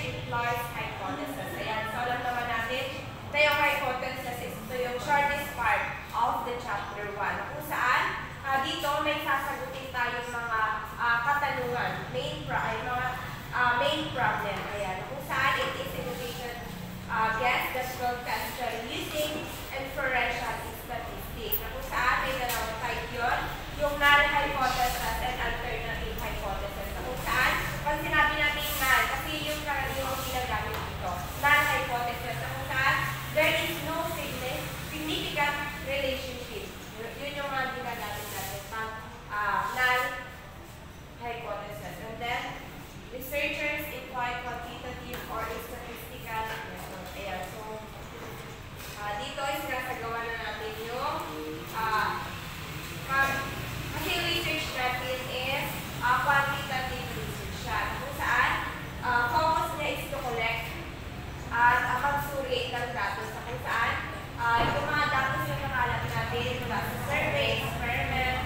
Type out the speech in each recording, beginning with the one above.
implies hypothesis. Ayan, so alam naman natin, ito yung hypothesis, ito yung shortest part of the chapter 1. Kung saan, dito may sasagutin tayong mga katanungan, main problem. Ayan, kung saan it is education guess the 12 question using inferential statistics. Kung saan may dalawang type yun, yung null hypothesis and alternative hypothesis. Kung saan, pag sinabi natin null, kasi yung ginagamit dito, null hypothesis. Kung saan, there is no significant relationship. Yun yung mga ginagamit natin pang null hypothesis. And then, researchers employ quantitative or statistical method. Ayan, so, dito is sinasagawa na natin yung kasi yung research natin is quantitative research siya. Kung saan, focus niya is to collect at magsuri ng datos. Kung saan, yung mga datos yung nakalap natin mula sa survey, experiment,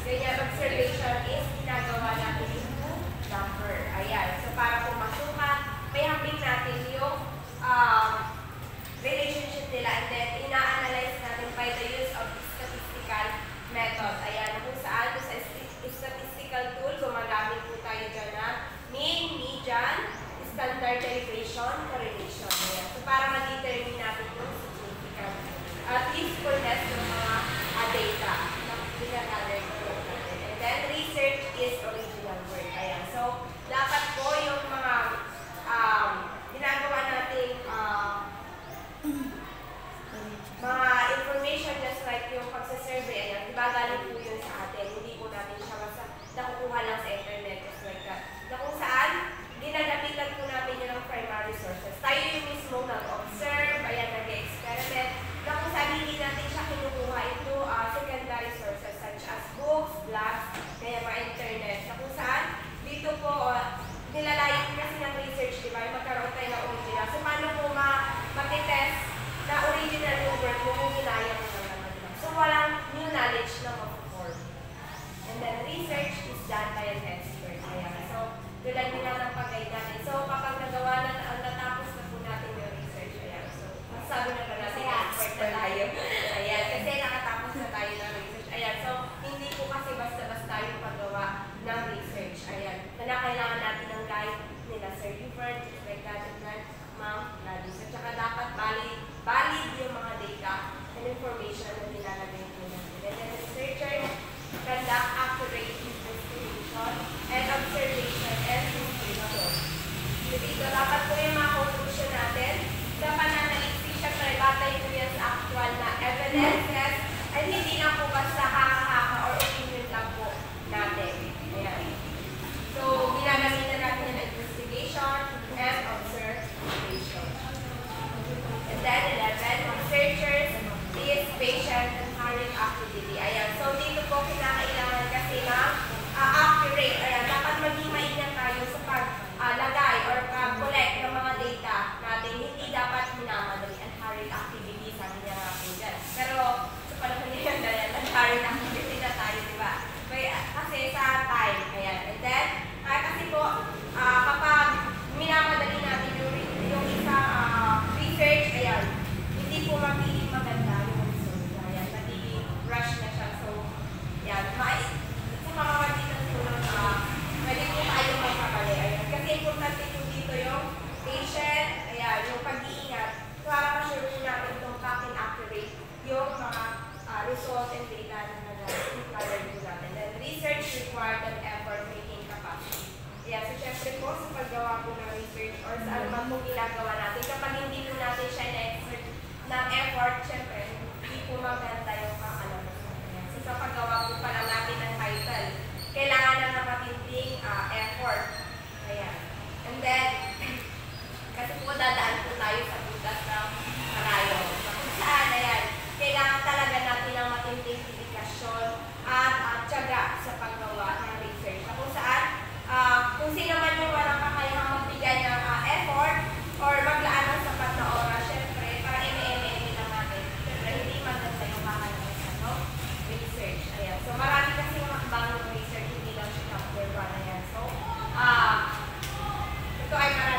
ganyan observation is ginagawa natin into number. Ayan. So, para pumasukan, may hambing natin yung relationship nila and then ina-analyze natin by the use of statistical method. Ayan. Kung saan, sa statistical tool, gumagamit po tayo dyan na mean, median, standard deviation, correlation. Ayan. So, para ma-determine natin yung significant usefulness ng mga data na ginagagay ko natin. And then, research is original work. Ayan. So, dapat po yung mga ginagawa nating mga information just like yung pagsasurvey, ayan, diba galing po yun sa atin. Hindi po natin siya basta nakukuha lang sa internet just like that. Na kung saan, ginagamitan po natin yun ng primary sources. Tayo yung mismo nag-observe, ayan, nag-experiment, na kung saan hindi natin siya kinukuha ito secondary sources such as books, blogs, kaya mga internet. Na kung saan, dito po, nilalayan kasi ng research, di ba? Magkaroon tayo ng original. So, paano po matitest na original yung work mo kung ginaya mo ng naman. So, walang new knowledge na mag-form. And then, research is done by an expert. Ayan. So, tulad nila ng pag-guide natin. So, kapag nagawa na, natapos na po natin yung research. Ayan. So, masabi na ba natin expert na tayo? Ayan. Kasi nakatapos na tayo ng research. Ayan. So, hindi po kasi basta-basta yung paggawa ng research. Ayan. Kailangan natin ng guide nila, Sir Hubert, like that, and then, Ma'am Gladys. At saka dapat valid yung mga data and information na nilalagay po natin. And then, researchers conduct accurate investigation and observation and conclusion. So, dito, dapat po yung mga conclusion natin. Dapat na-analysis siya, pero batay po yan sa actual na evidences at hindi lang po basta haka-haka or opinion lang po natin. Ayan. So, ginagamitan natin yung investigation and observation. And then, 11, researchers is patient and hurrying activity. Ayan. So, dito po kinakailangan kasi ng accurate. Ayan. Dapat maging maingat tayo sa paglagay or pag-collect ng mga data natin. Hindi dapat minamadali and hurrying activity. Sabi niya nga po dyan. Pero, sa panahon niya yan, hurrying activity na tayo, di ba? Kasi sa time. Ayan. And then, kasi po, kapag minamadali natin yung isang research, ayan, hindi po magiging maganda yung result. Ayan, nagiging rush na siya. So, ayan, sa mga magitan po ng pwede po tayo magkakali. Ayan, kasi importante po dito yung patient, ayan, yung pag-iingat. Para ma-sure po natin itong fucking accurate yung mga result and data na nag-gather po natin. Then, research required an effort-making capacity. Ayan, so syempre po sa paggawa po ng research or sa anuman po ginagawa natin, kapag hindi po natin siya na-exert ng effort, syempre, hindi po maganda yung kakalabas natin. So sa paggawa po pala natin ng title, kailangan na ng matinding effort. Ayan. And then, kasi po dadaan po tayo sa butas ng karayon. Kung saan, ayan, kailangan talaga natin ng matinding dedikasyon at tiyaga sa paggawa ng research. Kung saan, kung sino man yung walang kakayahang magbigay ng effort or maglaan ng sapat na oras, syempre, para eme-eme lang natin. Syempre, hindi maganda yung kakalaman sa research. Ayan. So, marami kasi yung makabang ng research, hindi lang siya chapter 1. Ayan. So, ito ay marami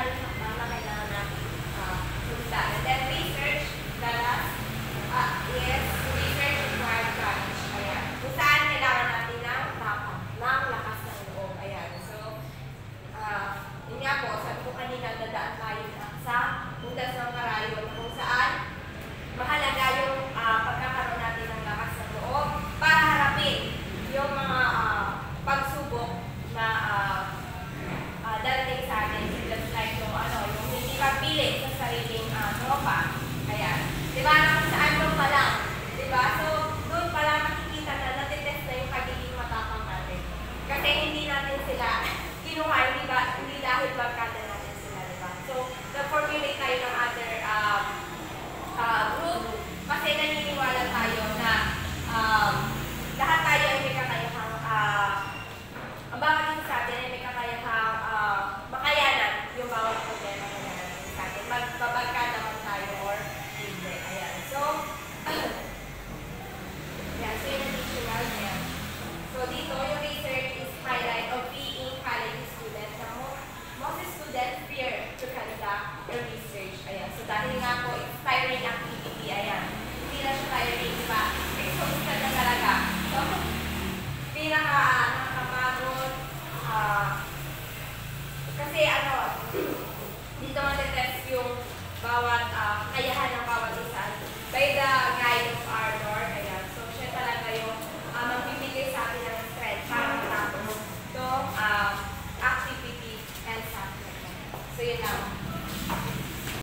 your research. Ayan. So dahil nga po, it's tiring activity. Ayan. Hindi na siya tiring, di ba? Exhaust ka na talaga. So, nakakapagod. Kasi ano, dito matitest yung bawat kakayahan ng